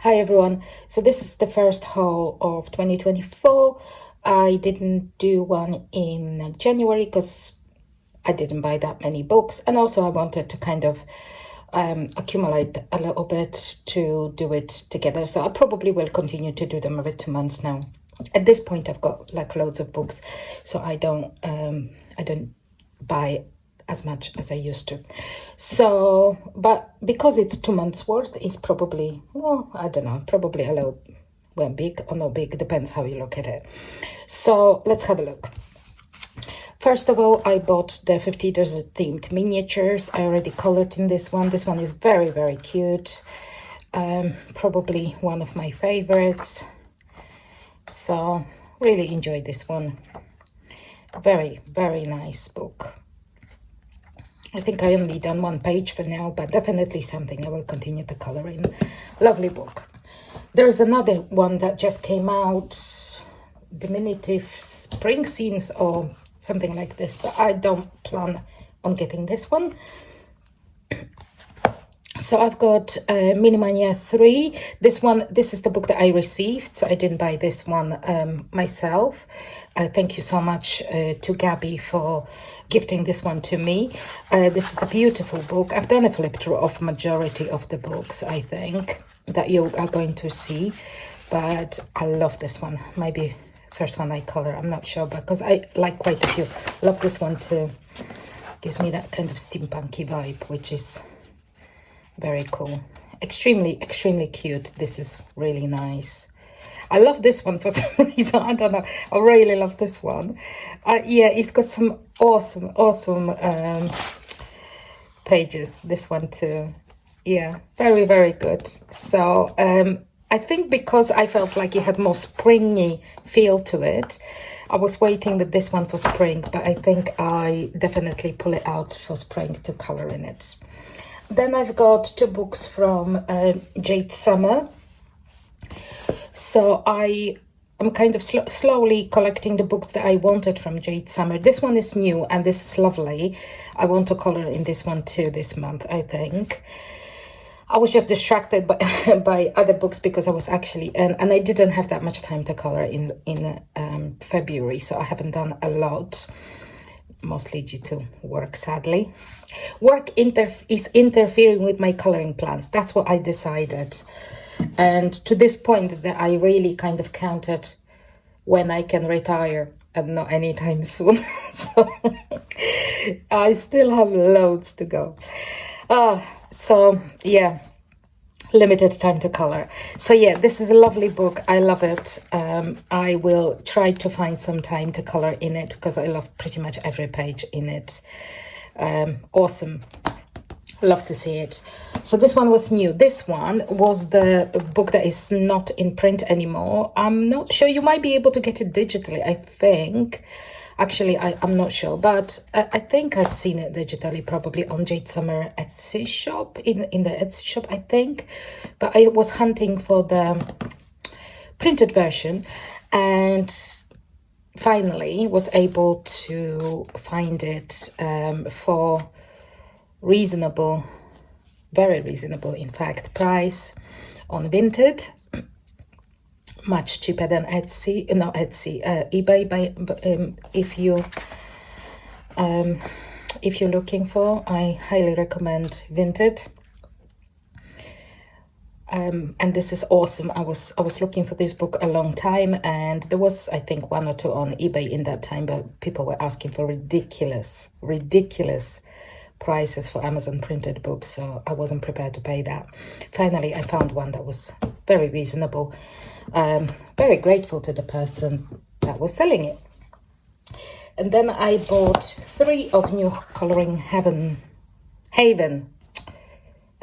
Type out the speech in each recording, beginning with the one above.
Hi everyone. So this is the first haul of 2024. I didn't do one in January because I didn't buy that many books, and also I wanted to kind of accumulate a little bit to do it together. So I probably will continue to do them every 2 months now. At this point, I've got like loads of books, so I don't buy as much as I used to. So, but because it's 2 months worth, it's probably, well, I don't know, probably a little, well, big or not big, depends how you look at it. So let's have a look. First of all, I bought the 50 Desert themed miniatures. I already colored in this one. This one is very, very cute. Probably one of my favorites. So really enjoyed this one. Very, very nice book. I think I only done one page for now, but definitely something I will continue to color in. Lovely book. There's another one that just came out, Diminutive Spring Scenes or something like this, but I don't plan on getting this one. So I've got Mania 3. This is the book that I received, so I didn't buy this one myself. Thank you so much to Gabby for gifting this one to me. This is a beautiful book. I've done a flip through of majority of the books, I think, that you are going to see, but I love this one. Maybe first one I color, I'm not sure, because I like quite a few. Love this one too. Gives me that kind of steampunky vibe, which is very cool. Extremely cute. This is really nice. I love this one for some reason. I don't know. I really love this one. Yeah, it's got some awesome pages. This one too. Yeah, very good. So I think because I felt like it had more springy feel to it, I was waiting with this one for spring, but I think I definitely pull it out for spring to color in it. Then I've got two books from Jade Summer. So I'm kind of slowly collecting the books that I wanted from Jade Summer. This one is new and this is lovely. I want to color in this one too this month, I think. I was just distracted by by other books because I was actually, and I didn't have that much time to color in February, so I haven't done a lot. Mostly due to work, sadly. Work is interfering with my coloring plans. That's what I decided. And to this point that I really kind of counted when I can retire, and not anytime soon. So I still have loads to go. So yeah, limited time to color. So yeah, this is a lovely book. I love it. I will try to find some time to color in it because I love pretty much every page in it. Awesome. Love to see it. So this one was new. This one was the book that is not in print anymore. I'm not sure. You might be able to get it digitally, I think. Actually, I'm not sure, but I think I've seen it digitally, probably on Jade Summer Etsy shop, in the Etsy shop, I think. But I was hunting for the printed version and finally was able to find it for reasonable, very reasonable, in fact, price on Vinted. Much cheaper than Etsy, no Etsy, eBay. If you're looking for, I highly recommend Vinted. And this is awesome. I was looking for this book a long time, and there was, I think, one or two on eBay in that time, but people were asking for ridiculous prices for Amazon printed books, so I wasn't prepared to pay that. Finally, I found one that was very reasonable. Very grateful to the person that was selling it. And then I bought 3 of New Coloring Haven,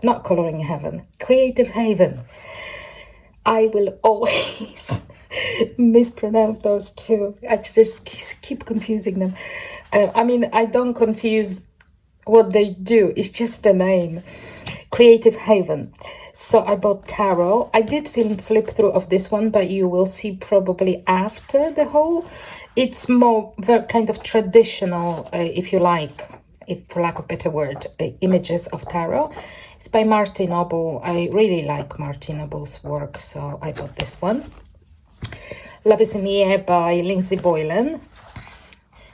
not Coloring Heaven, Creative Haven. I will always mispronounce those two. I just keep confusing them. I mean, I don't confuse what they do, it's just the name. Creative Haven. So I bought tarot. I did flip through of this one, but you will see probably after the haul. It's more kind of traditional, if you like, if for lack of better word, Images of Tarot. It's by Martin Noble. I really like Martin Noble's work, so I bought this one. Love is in the Air by Lindsay Boylan.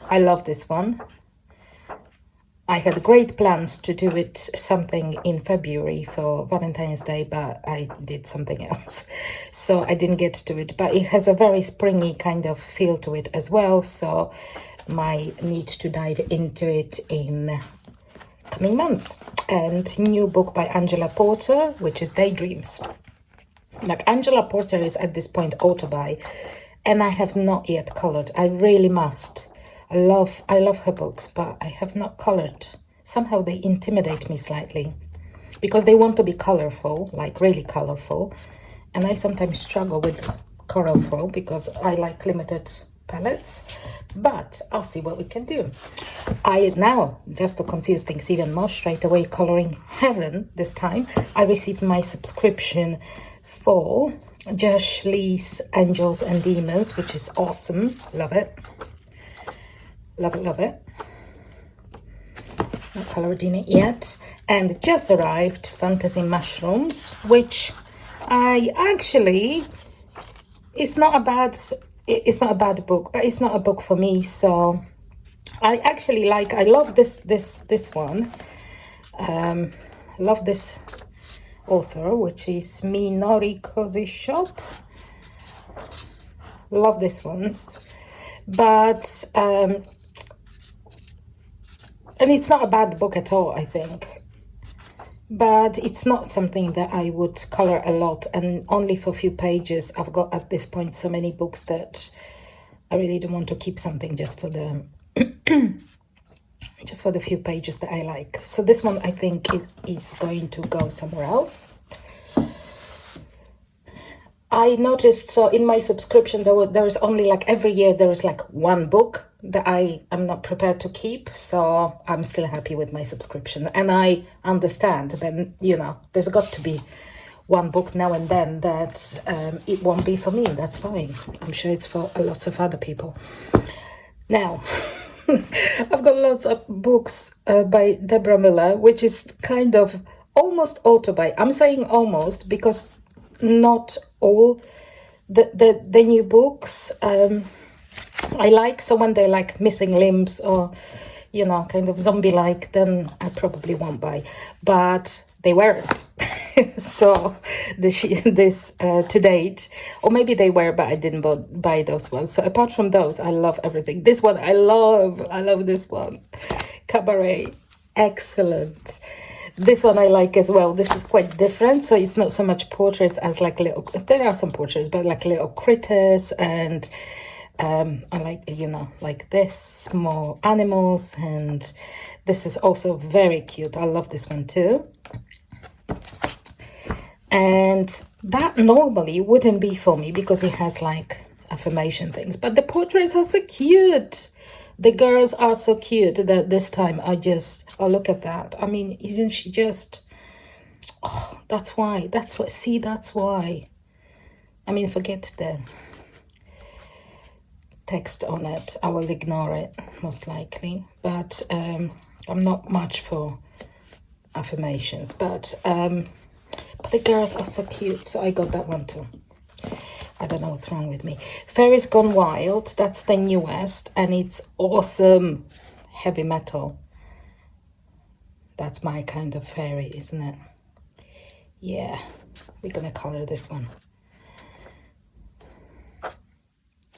I love this one. I had great plans to do it something in February for Valentine's Day, but I did something else. So I didn't get to it, but it has a very springy kind of feel to it as well. So my need to dive into it in coming months. And new book by Angela Porter, which is Daydreams. Like, Angela Porter is at this point auto-buy, and I have not yet colored. I really must. I love her books, but I have not colored. Somehow they intimidate me slightly because they want to be colorful, like really colorful. And I sometimes struggle with colorful because I like limited palettes, but I'll see what we can do. I now, just to confuse things even more, straight away, Coloring Heaven this time. I received my subscription for Josh Lee's Angels and Demons, which is awesome. Love it. Love it, love it. Not colored in it yet. And just arrived Fantasy Mushrooms, which I actually, it's not a bad book, but it's not a book for me. So I actually like, I love this one. Love this author, which is Minori Cozy Shop. Love this ones. But and it's not a bad book at all, I think, but it's not something that I would color a lot, and only for a few pages. I've got at this point so many books that I really don't want to keep something just for the just for the few pages that I like. So this one, I think, is going to go somewhere else. I noticed, so in my subscription, there is only like every year there is like one book that I am not prepared to keep. So I'm still happy with my subscription. And I understand then, you know, there's got to be one book now and then that it won't be for me. That's fine. I'm sure it's for lots of other people. Now, I've got lots of books by Debora Miller, which is kind of almost auto-buy. I'm saying almost because not all the new books I like. So when they're like Missing Limbs or, you know, kind of zombie-like, then I probably won't buy. But they weren't. So this to date, or maybe they were, but I didn't buy those ones. So apart from those, I love everything. This one I love this one. Cabaret, excellent. This one I like as well. This is quite different, so it's not so much portraits as like little, there are some portraits, but like little critters, and I like, you know, like this, small animals, and this is also very cute. I love this one too. And that normally wouldn't be for me because it has like affirmation things, but the portraits are so cute. The girls are so cute that this time I just, oh, look at that. I mean, isn't she just, oh, that's why, that's what, see, that's why. I mean, forget the text on it. I will ignore it, most likely. But I'm not much for affirmations. But the girls are so cute, so I got that one too. I don't know what's wrong with me. Fairies Gone Wild, that's the newest, and it's awesome. Heavy metal. That's my kind of fairy, isn't it? Yeah, we're gonna color this one.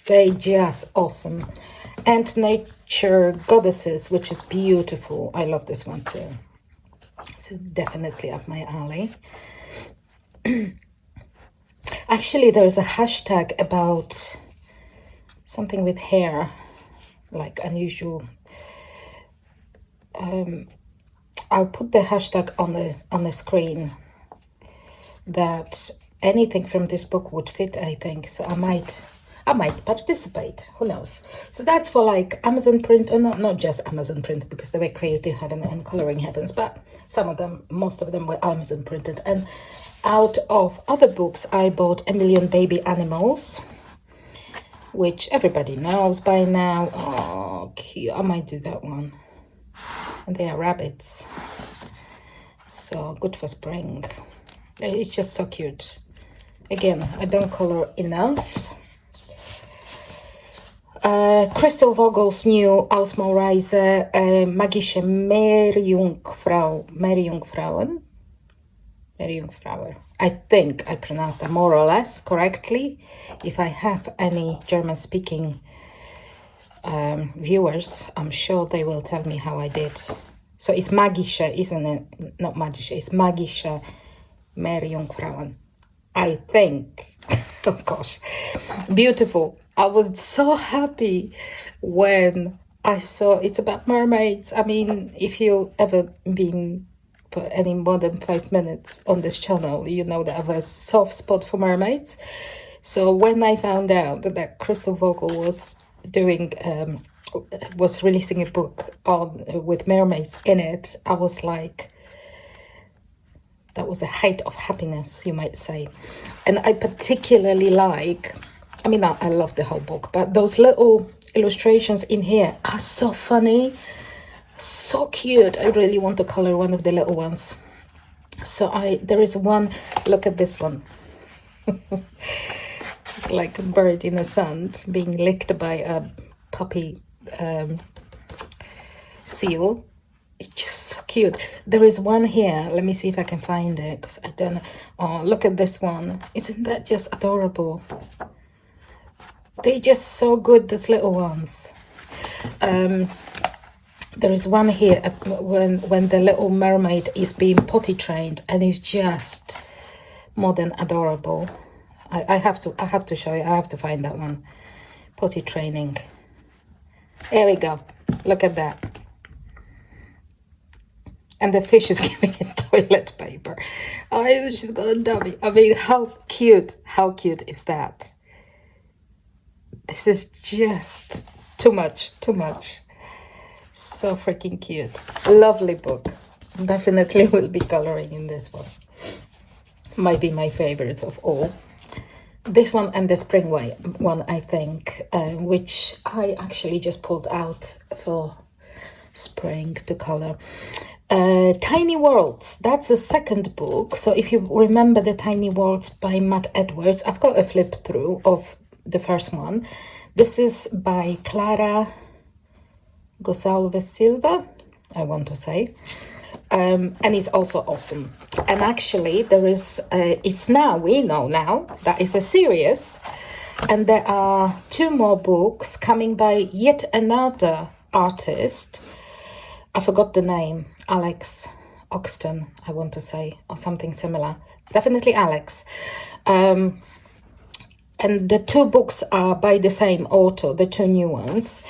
They're just awesome. And Nature Goddesses, which is beautiful. I love this one too. This is definitely up my alley. Actually, there's a hashtag about something with hair, like unusual. I'll put the hashtag on the screen. That anything from this book would fit, I think. So I might participate. Who knows? So that's for like Amazon print, or not just Amazon print, because they were Creative Heaven and Coloring Heavens, but some of them, most of them were Amazon printed. And out of other books, I bought A Million Baby Animals, which everybody knows by now. Oh, cute. I might do that one. and they are rabbits. So good for spring. It's just so cute. Again, I don't color enough. Crystal Vogel's new Ausmalreise Magische Meerjungfrauen. I think I pronounced that more or less correctly. If I have any German-speaking viewers, I'm sure they will tell me how I did. So it's Magische, isn't it? Not Magische, it's Magische Meerjungfrauen. I think. Oh gosh, beautiful. I was so happy when I saw it's about mermaids. I mean, if you've ever been for any more than 5 minutes on this channel, you know that I have a soft spot for mermaids. So when I found out that Crystal Vogel was doing was releasing a book on with mermaids in it, I was like, that was a height of happiness, you might say. And I particularly like, I mean, I love the whole book, but those little illustrations in here are so funny, so cute. I really want to color one of the little ones. So there is one, look at this one. It's like a bird in the sand being licked by a puppy seal. It's just so cute. There is one here. Let me see if I can find it, because I don't know. Oh, look at this one. Isn't that just adorable? They're just so good, these little ones. There is one here when the little mermaid is being potty trained, and it's just more than adorable. I have to show you. I have to find that one. Potty training. There we go. Look at that. And the fish is giving it toilet paper. Oh, she's got a dummy. I mean, how cute is that? This is just too much. So freaking cute. Lovely book. Definitely will be coloring in this one. Might be my favorites of all. This one and the spring one, I think, which I actually just pulled out for spring to color. Tiny Worlds, that's the second book. So if you remember the Tiny Worlds by Matt Edwards, I've got a flip through of the first one. This is by Clara Gonçalves Silva, I want to say. And it's also awesome. And actually there is, we know now that it's a series, and there are 2 more books coming by yet another artist. I forgot the name, Alex Oxton, I want to say, or something similar. Definitely Alex. And the 2 books are by the same author, the 2 new ones.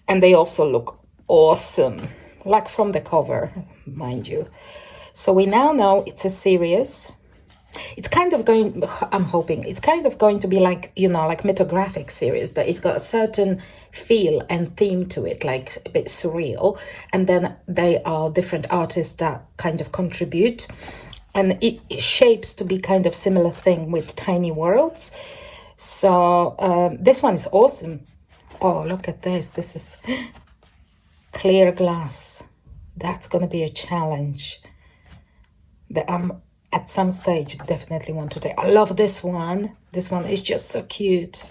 And they also look awesome, like from the cover, mind you. So we now know it's a series. It's kind of going, I'm hoping, it's kind of going to be like, you know, like Mythographic series, that it's got a certain feel and theme to it, like a bit surreal. And then they are different artists that kind of contribute. And it shapes to be kind of similar thing with Tiny Worlds. So this one is awesome. Oh, look at this. This is clear glass. That's going to be a challenge that I'm at some stage definitely want to take. I love this one. This one is just so cute.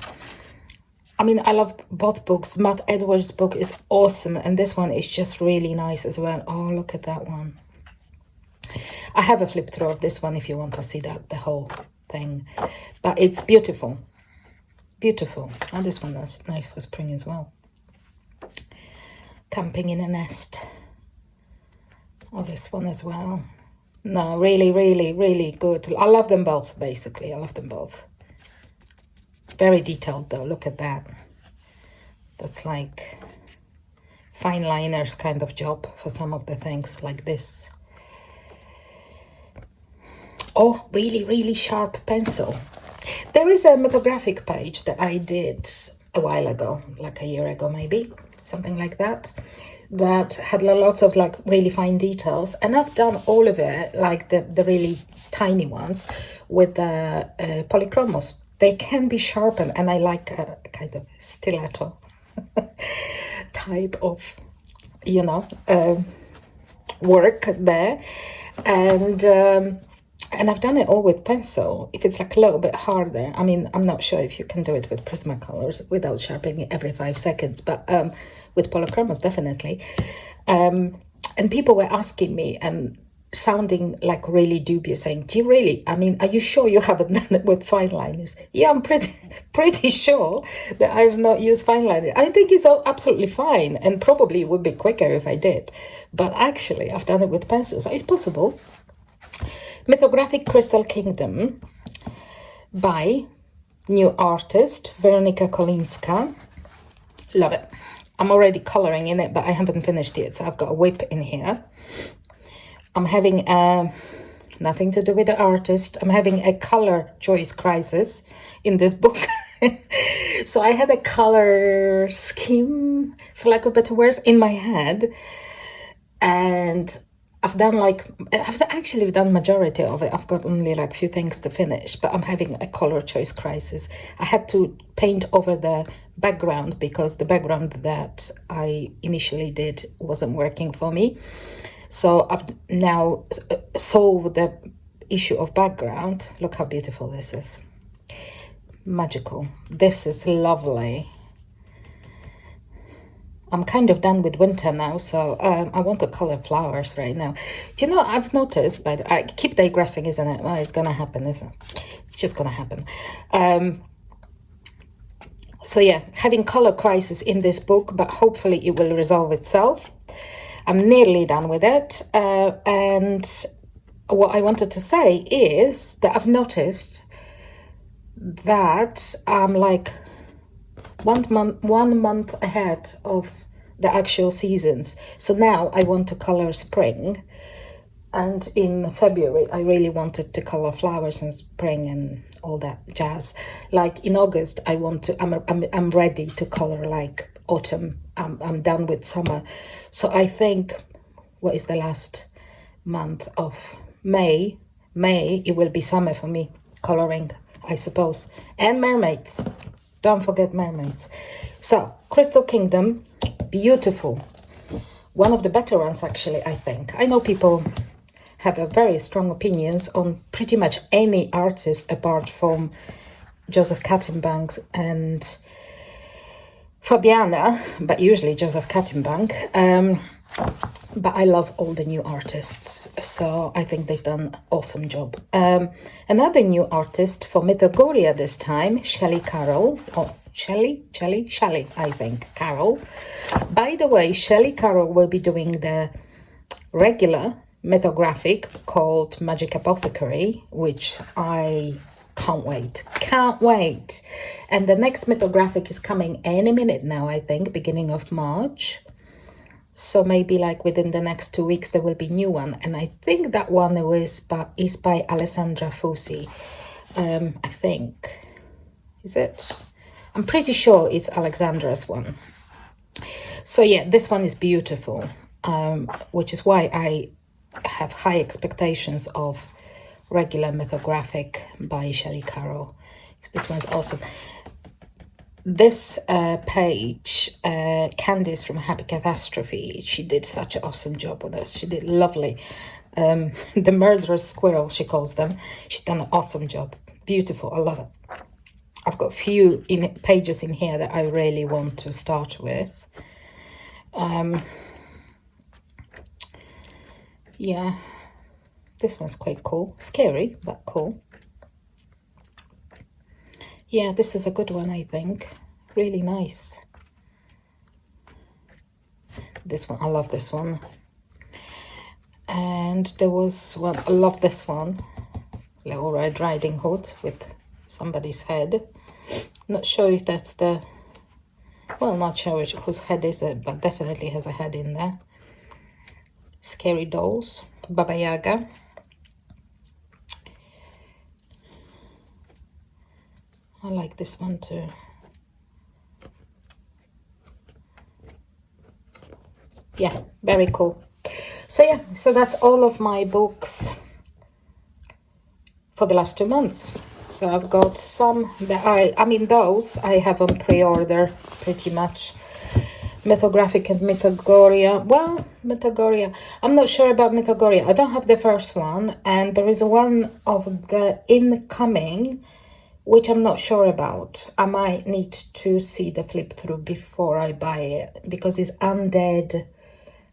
I mean, I love both books. Matt Edwards' book is awesome, and this one is just really nice as well. Oh, look at that one. I have a flip through of this one if you want to see that, the whole thing. But it's beautiful. Beautiful. And this one is nice for spring as well. Camping in a Nest. Oh, this one as well. No, really, really, really good. I love them both, basically. I love them both. Very detailed, though. Look at that. That's like fine liners kind of job for some of the things like this. Oh, really, really sharp pencil. There is a Mythographic page that I did a while ago, like a year ago maybe, something like that, that had lots of like really fine details. And I've done all of it, like the really tiny ones, with the polychromos. They can be sharpened, and I like a kind of stiletto type of you know, work there. And I've done it all with pencil. If it's like a little bit harder, I mean, I'm not sure if you can do it with Prismacolors without sharpening it every 5 seconds, but with polychromos, definitely. And people were asking me and sounding like really dubious, saying, do you really, I mean, are you sure you haven't done it with fine liners? Yeah, I'm pretty sure that I've not used fine liners. I think it's all absolutely fine, and probably it would be quicker if I did. But actually, I've done it with pencils. So it's possible. Mythographic Crystal Kingdom by new artist Weronika Kolinska. Love it. I'm already coloring in it, but I haven't finished yet, so I've got a whip in here. I'm having nothing to do with the artist. I'm having a color choice crisis in this book. So I had a color scheme, for lack of better words, in my head, and I've actually done majority of it. I've got only like a few things to finish, but I'm having a color choice crisis. I had to paint over the background because the background that I initially did wasn't working for me. So I've now solved the issue of background. Look how beautiful this is. Magical. This is lovely. I'm kind of done with winter now, so I want to color flowers right now. Do you know, I've noticed, but I keep digressing, isn't it? Well, it's going to happen, isn't it? It's just going to happen. So yeah, having color crisis in this book, but hopefully it will resolve itself. I'm nearly done with it. And what I wanted to say is that I've noticed that I'm like 1 month ahead of the actual seasons. So now I want to color spring, and in February I really wanted to color flowers in spring and all that jazz. Like in August I want to, I'm ready to color like autumn. I'm done with summer. So I think, what is the last month of May? It will be summer for me, coloring, I suppose. And Mermaids. Don't forget Mermaids. So, Crystal Kingdom, beautiful. One of the better ones, actually, I think. I know people have a very strong opinions on pretty much any artist apart from Joseph Kattenbank and Fabiana, but usually Joseph Kattenbank. But I love all the new artists, so I think they've done an awesome job. Another new artist for Mythogoria this time, Shelley Carroll. Oh, Shelley, I think, Carroll. By the way, Shelley Carroll will be doing the regular mythographic called Magic Apothecary, which I can't wait. And the next mythographic is coming any minute now, I think, beginning of March. So maybe like within the next 2 weeks there will be a new one, and I think that one is by Alessandra Fusi. I think, is it? I'm pretty sure it's Alexandra's one. So yeah, this one is beautiful, which is why I have high expectations of regular mythographic by Shelley Carroll. This one's awesome. This page, Candice from Happy Catastrophe, she did such an awesome job with this. She did lovely. The murderous squirrel, she calls them. She's done an awesome job. Beautiful, I love it. I've got a few pages in here that I really want to start with. Yeah, this one's quite cool. Scary, but cool. Yeah, this is a good one, I think. Really nice. This one, I love this one. And there was one, I love this one. Little Red Riding Hood with somebody's head. Not sure if that's the, well, not sure whose head is it, but definitely has a head in there. Scary Dolls, Baba Yaga. I like this one too. Yeah, very cool. So yeah, so that's all of my books for the last 2 months. So I've got some that I mean those I have on pre-order pretty much. Mythographic and Mythogoria. Well, Mythogoria. I'm not sure about Mythogoria. I don't have the first one, and there is one of the incoming which I'm not sure about. I might need to see the flip through before I buy it, because it's Undead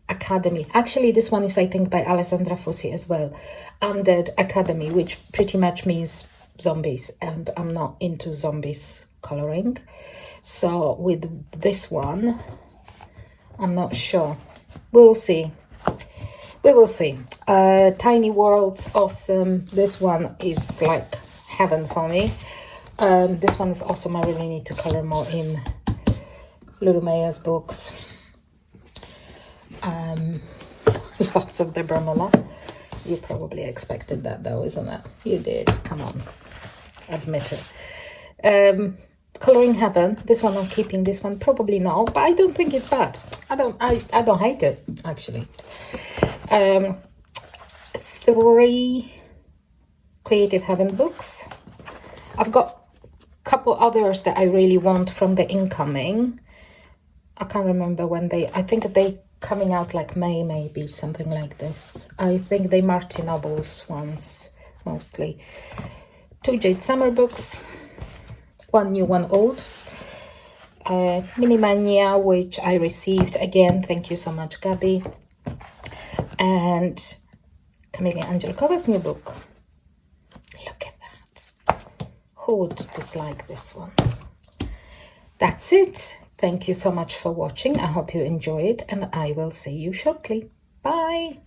Academy. Actually, this one is, I think, by Alessandra Fussi as well. Undead Academy, which pretty much means zombies, and I'm not into zombies coloring. So with this one, I'm not sure. We'll see. We will see. Tiny Worlds, awesome. This one is like heaven for me. This one is awesome. I really need to color more in Lulu Mayer's books. Lots of Debora Miller. You probably expected that though, isn't it? You did. Come on, admit it. Coloring Heaven. This one I'm keeping. This one probably not, but I don't think it's bad. I don't hate it actually. 3 Creative Heaven books. I've got a couple others that I really want from the incoming. I can't remember when I think they coming out like May, maybe, something like this. I think they Martin Nobles ones, mostly. 2 Jade Summer books. 1 new, 1 old. Mini Mania, which I received. Again, thank you so much, Gabby. And Camilla Angelkova's new book. Look at that. Who would dislike this one? That's it. Thank you so much for watching. I hope you enjoyed, and I will see you shortly. Bye.